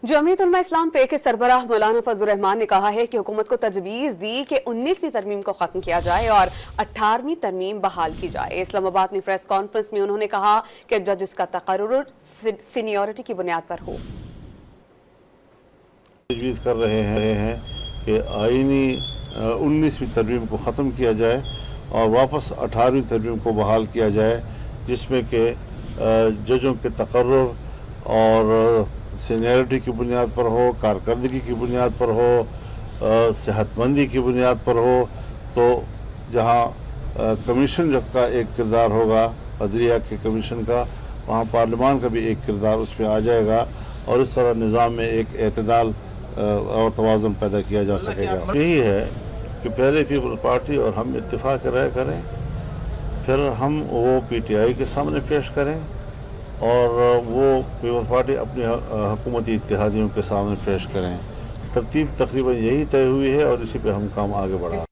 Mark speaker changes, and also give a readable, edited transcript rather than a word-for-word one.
Speaker 1: जमीयत उलमा इस्लाम पे के सरबराह मौलाना फजल रहमान ने कहा है कि हुकूमत को तजवीज़ दी कि 19वीं तरमीम को ख़त्म किया जाए और 18वीं तरमीम बहाल की जाए। इस्लामाबाद में प्रेस कॉन्फ्रेंस में उन्होंने कहा कि जजेस का तकर्रुर सीनियरिटी की बुनियाद पर हो।
Speaker 2: तजवीज़ कर रहे हैं कि आईनी 19वीं तरमीम को ख़त्म किया जाए और वापस 18वीं तरमीम को बहाल किया जाए, जिसमें कि जजों के तकर्रुर और सीनियरिटी की बुनियाद पर हो, कारकर्दगी की बुनियाद पर हो, सेहतमंदी की बुनियाद पर हो। तो जहाँ कमीशन का एक किरदार होगा अदलिया के कमीशन का, वहाँ पार्लियामान का भी एक किरदार उसमें आ जाएगा और इस तरह निज़ाम में एक एतदाल और तवाज़ुन पैदा किया जा सकेगा। यही है कि पहले पीपल पार्टी और हम इत्तेफाक राय करें, फिर हम वो PTI के सामने पेश करें और वो पीपल पार्टी अपने हुकूमती इत्तेहादियों के सामने पेश करें। तरतीब तकरीबन यही तय हुई है और इसी पे हम काम आगे बढ़ा